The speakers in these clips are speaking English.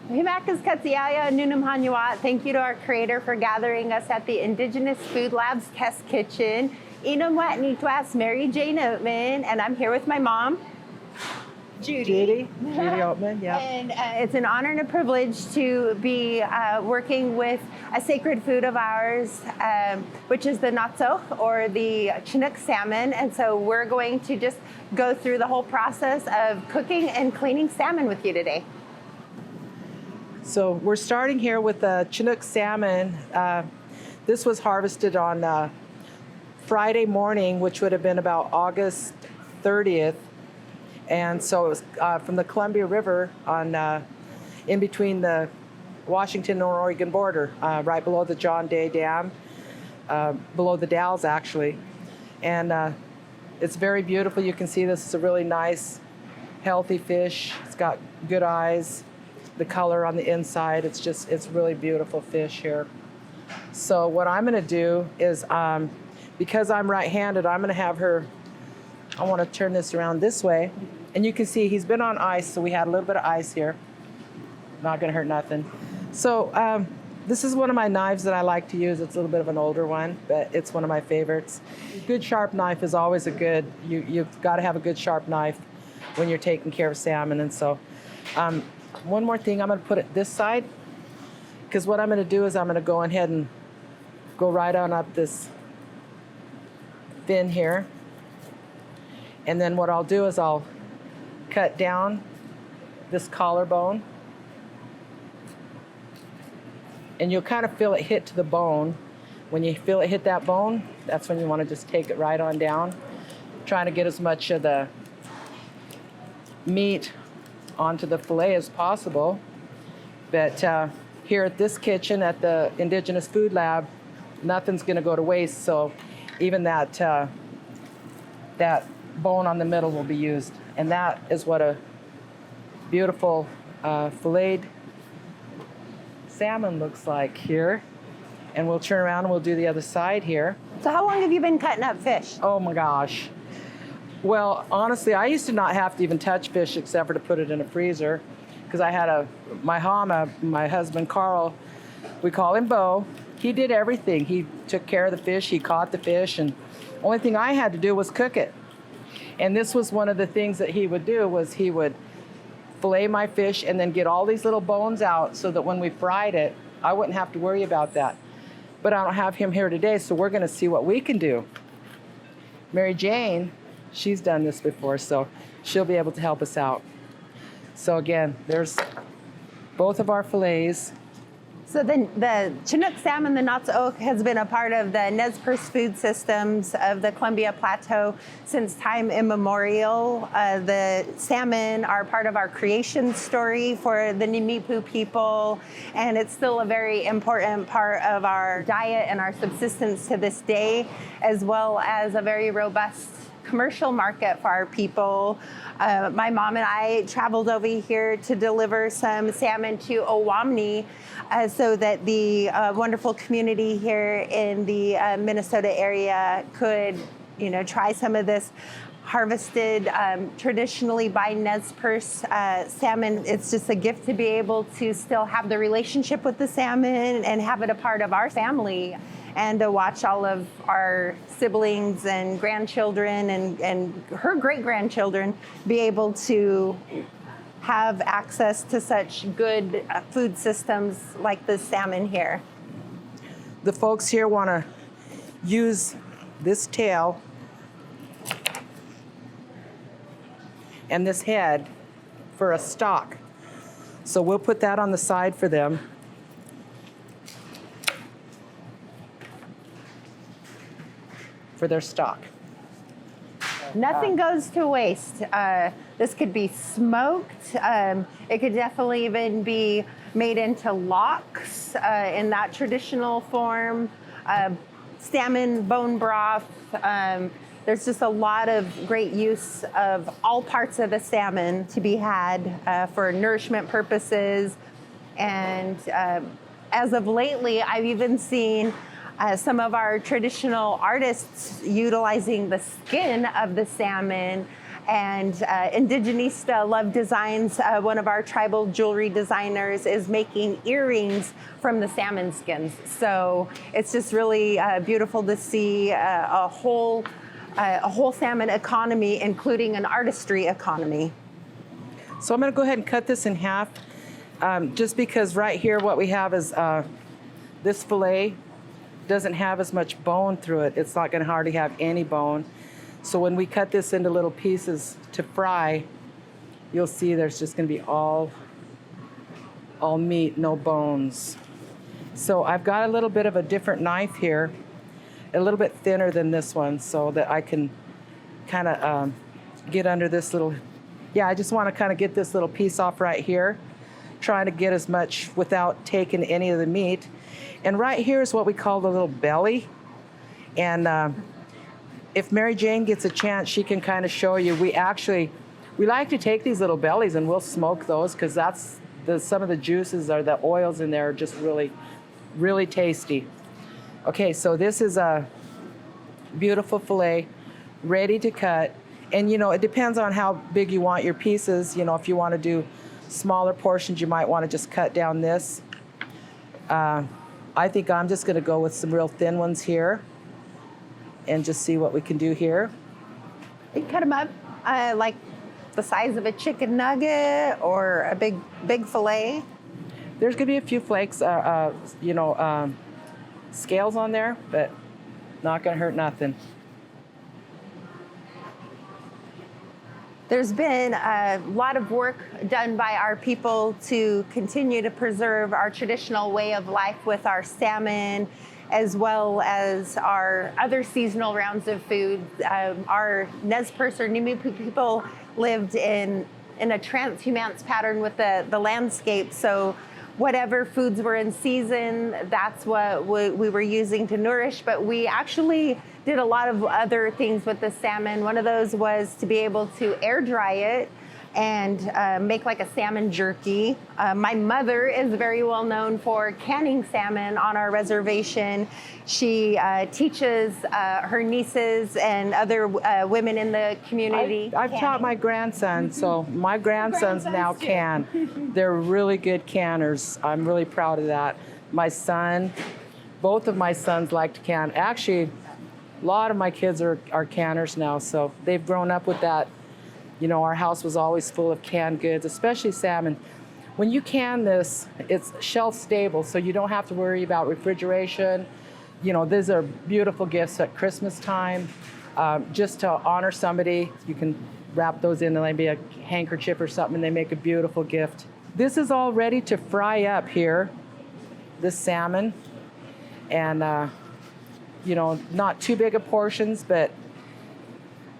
Himakas Katsiaya Nunum Hanyuat. Thank you to our creator for gathering us at the Indigenous Food Lab's test kitchen. Inamwat Nitwas, Mary Jane Oatman, and I'm here with my mom, Judy Oatman, yeah. And it's an honor and a privilege to be working with a sacred food of ours, which is the Nacó'x, or the Chinook salmon. And so we're going to just go through the whole process of cooking and cleaning salmon with you today. So we're starting here with the Chinook salmon. This was harvested on Friday morning, which would have been about August 30th. And so it was from the Columbia River on in between the Washington and Oregon border, right below the John Day Dam, below the Dalles actually. And it's very beautiful. You can see this is a really nice, healthy fish. It's got good eyes, the color on the inside. It's really beautiful fish here. So what I'm gonna do is, because I'm right-handed, I'm gonna have her, I want to turn this around this way. And you can see he's been on ice, so we had a little bit of ice here. Not going to hurt nothing. So this is one of my knives that I like to use. It's a little bit of an older one, but it's one of my favorites. Good sharp knife is always a good, you've got to have a good sharp knife when you're taking care of salmon. And so one more thing, I'm going to put it this side, because what I'm going to do is I'm going to go ahead and go right on up this fin here. And then what I'll do is I'll cut down this collarbone. And you'll kind of feel it hit to the bone. When you feel it hit that bone, that's when you want to just take it right on down. Trying to get as much of the meat onto the fillet as possible. But here at this kitchen at the Indigenous Food Lab, nothing's going to go to waste. So even that bone on the middle will be used. And that is what a beautiful filleted salmon looks like here. And we'll turn around and we'll do the other side here. So how long have you been cutting up fish? Oh my gosh. Well, honestly, I used to not have to even touch fish except for to put it in a freezer, because I had my hama, my husband Carl, we call him Bo. He did everything. He took care of the fish, he caught the fish, and only thing I had to do was cook it. And this was one of the things that he would do, was he would fillet my fish and then get all these little bones out so that when we fried it, I wouldn't have to worry about that. But I don't have him here today, so we're gonna see what we can do. Mary Jane, she's done this before, so she'll be able to help us out. So again, there's both of our fillets. So the Chinook salmon, the Nacó'x, has been a part of the Nez Perce food systems of the Columbia Plateau since time immemorial. The salmon are part of our creation story for the Nimipuu people, and it's still a very important part of our diet and our subsistence to this day, as well as a very robust commercial market for our people. My mom and I traveled over here to deliver some salmon to Owamni so that the wonderful community here in the Minnesota area could, try some of this harvested traditionally by Nez Perce salmon. It's just a gift to be able to still have the relationship with the salmon and have it a part of our family, and to watch all of our siblings and grandchildren and her great-grandchildren be able to have access to such good food systems like the salmon here. The folks here want to use this tail and this head for a stock. So we'll put that on the side for them. For their stock. Nothing goes to waste. This could be smoked. It could definitely even be made into lox in that traditional form. Salmon bone broth. There's just a lot of great use of all parts of the salmon to be had for nourishment purposes. And as of lately, I've even seen some of our traditional artists utilizing the skin of the salmon And Indigenista Love Designs, one of our tribal jewelry designers, is making earrings from the salmon skins. So it's just really beautiful to see a whole salmon economy, including an artistry economy. So I'm going to go ahead and cut this in half, just because right here what we have is this fillet doesn't have as much bone through it. It's not going to hardly have any bone. So when we cut this into little pieces to fry, you'll see there's just going to be all meat, no bones. So I've got a little bit of a different knife here, a little bit thinner than this one, so that I can kind of get under this little, I just want to kind of get this little piece off right here, trying to get as much without taking any of the meat. And right here is what we call the little belly. And if Mary Jane gets a chance, she can kind of show you. We like to take these little bellies and we'll smoke those, because that's some of the juices or the oils in there are just really, really tasty. Okay, so this is a beautiful fillet, ready to cut. And it depends on how big you want your pieces. If you want to do smaller portions, you might want to just cut down this. I think I'm just going to go with some real thin ones here and just see what we can do here. You cut them up like the size of a chicken nugget or a big fillet. There's going to be a few flakes, scales on there, but not going to hurt nothing. There's been a lot of work done by our people to continue to preserve our traditional way of life with our salmon, as well as our other seasonal rounds of food. Our Nez Perce or Nimipuu people lived in a transhumance pattern with the landscape. So whatever foods were in season, that's what we were using to nourish. But we actually did a lot of other things with the salmon. One of those was to be able to air dry it and make like a salmon jerky. My mother is very well known for canning salmon on our reservation. She teaches her nieces and other women in the community. I've taught my grandson, so my grandsons now can. They're really good canners. I'm really proud of that. My son, both of my sons like to can. Actually, a lot of my kids are canners now, so they've grown up with that. Our house was always full of canned goods, especially salmon. When you can this, it's shelf stable, so you don't have to worry about refrigeration. These are beautiful gifts at Christmas time. Just to honor somebody, you can wrap those in maybe a handkerchief or something, and they make a beautiful gift. This is all ready to fry up here, this salmon. And, not too big of portions, but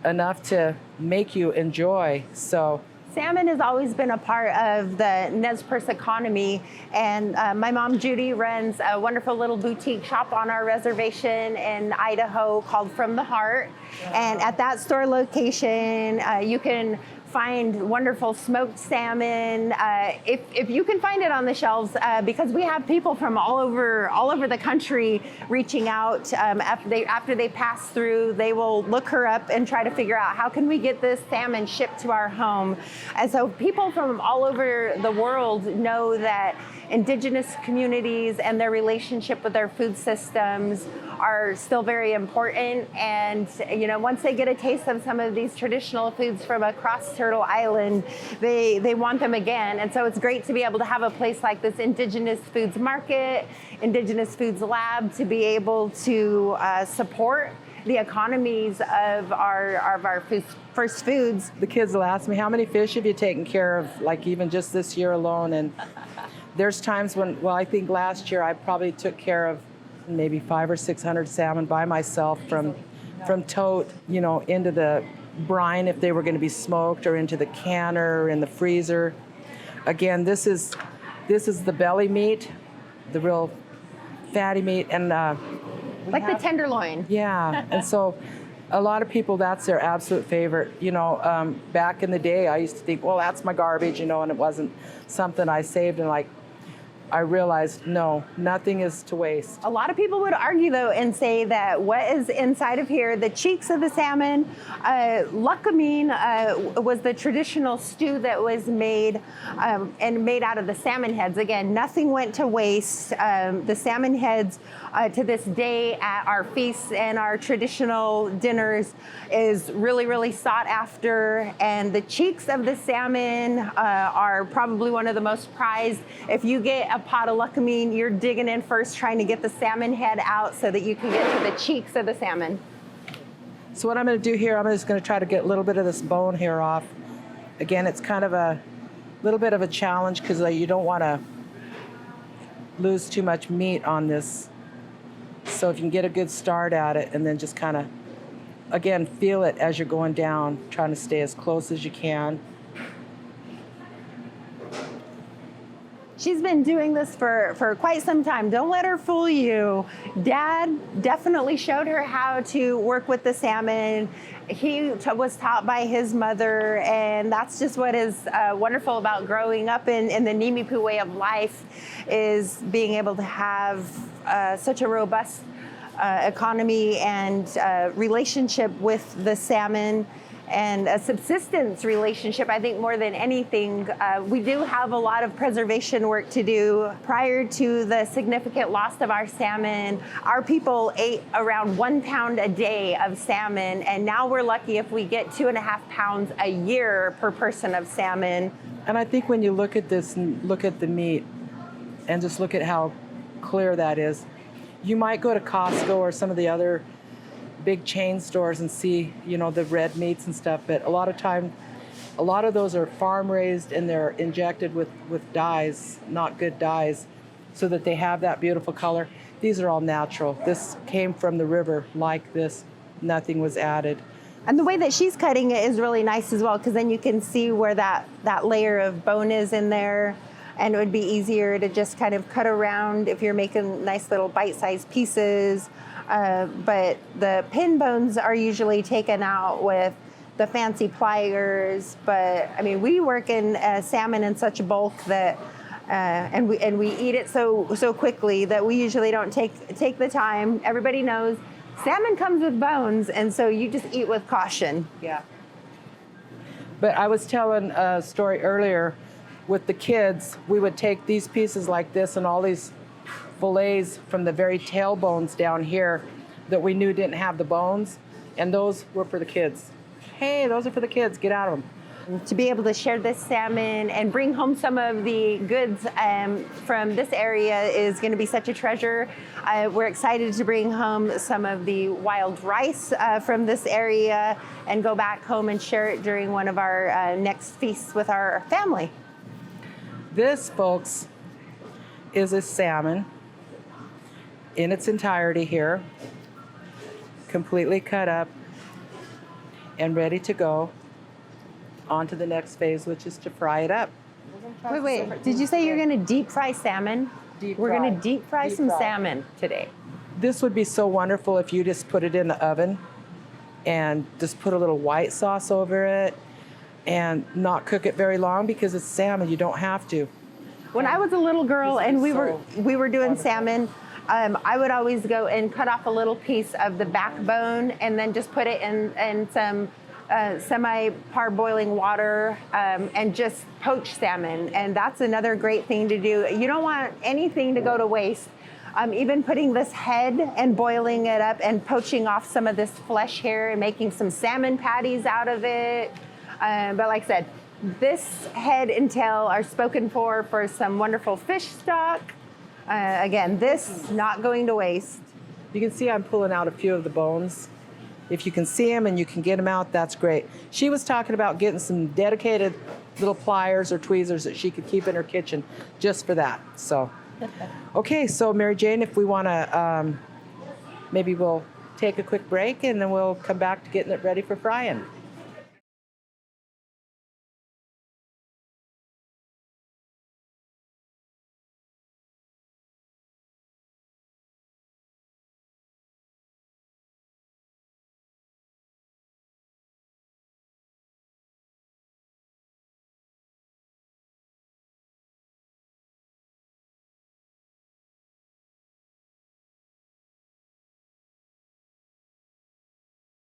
enough to make you enjoy. So salmon has always been a part of the Nez Perce economy, and my mom Judy runs a wonderful little boutique shop on our reservation in Idaho called From the Heart. And at that store location, you can find wonderful smoked salmon. If you can find it on the shelves, because we have people from all over the country reaching out. After they pass through, they will look her up and try to figure out how can we get this salmon shipped to our home. And so people from all over the world know that Indigenous communities and their relationship with their food systems are still very important. And once they get a taste of some of these traditional foods from across Turtle Island, they want them again. And so it's great to be able to have a place like this Indigenous Foods Market, Indigenous Foods Lab, to be able to support the economies of our first foods. The kids will ask me, how many fish have you taken care of, like even just this year alone? And there's times when, I think last year I probably took care of maybe 500 or 600 salmon by myself from tote, into the brine if they were going to be smoked, or into the canner in the freezer. Again, this is the belly meat, the real fatty meat, and like the tenderloin. Yeah, and so a lot of people, that's their absolute favorite. Back in the day, I used to think, well, that's my garbage, and it wasn't something I saved. And I realized, no, nothing is to waste. A lot of people would argue, though, and say that what is inside of here, the cheeks of the salmon, luckamine was the traditional stew that was made and made out of the salmon heads. Again, nothing went to waste. The salmon heads, to this day, at our feasts and our traditional dinners, is really, really sought after. And the cheeks of the salmon are probably one of the most prized. If you get a pot of luckamine, you're digging in first, trying to get the salmon head out so that you can get to the cheeks of the salmon. So what I'm going to do here, I'm just going to try to get a little bit of this bone here off. Again, it's kind of a little bit of a challenge because you don't want to lose too much meat on this. So if you can get a good start at it and then just kind of, again, feel it as you're going down, trying to stay as close as you can. She's been doing this for quite some time. Don't let her fool you. Dad definitely showed her how to work with the salmon. He was taught by his mother, and that's just what is wonderful about growing up in the Nimipuu way of life, is being able to have such a robust economy and relationship with the salmon, and a subsistence relationship. I think more than anything, we do have a lot of preservation work to do. Prior to the significant loss of our salmon, our people ate around 1 pound a day of salmon, and now we're lucky if we get 2.5 pounds a year per person of salmon. And I think when you look at this and look at the meat and just look at how clear that is, you might go to Costco or some of the other big chain stores and see, the red meats and stuff, but a lot of those are farm raised and they're injected with dyes, not good dyes, so that they have that beautiful color. These are all natural. This came from the river like this. Nothing was added. And the way that she's cutting it is really nice as well, because then you can see where that layer of bone is in there, and it would be easier to just kind of cut around if you're making nice little bite-sized pieces. But the pin bones are usually taken out with the fancy pliers. But I mean, we work in salmon in such bulk that, and we eat it so quickly that we usually don't take the time. Everybody knows salmon comes with bones, and so you just eat with caution. Yeah. But I was telling a story earlier with the kids. We would take these pieces like this and all these fillets from the very tailbones down here that we knew didn't have the bones, and those were for the kids. Hey, those are for the kids, get out of them. To be able to share this salmon and bring home some of the goods from this area is going to be such a treasure. We're excited to bring home some of the wild rice from this area and go back home and share it during one of our next feasts with our family. This, folks, is a salmon in its entirety here, completely cut up and ready to go on to the next phase, which is to fry it up. Wait, did you say you're going to deep fry salmon? We're going to deep fry some salmon today. This would be so wonderful if you just put it in the oven and just put a little white sauce over it and not cook it very long, because it's salmon, you don't have to. When I was a little girl and we were doing salmon, I would always go and cut off a little piece of the backbone and then just put it in some semi-parboiling water and just poach salmon. And that's another great thing to do. You don't want anything to go to waste. Even putting this head and boiling it up and poaching off some of this flesh here and making some salmon patties out of it. But like I said, this head and tail are spoken for some wonderful fish stock. Again, this not going to waste. You can see I'm pulling out a few of the bones. If you can see them and you can get them out, that's great. She was talking about getting some dedicated little pliers or tweezers that she could keep in her kitchen just for that. So, okay, so Mary Jane, if we want to, maybe we'll take a quick break and then we'll come back to getting it ready for frying.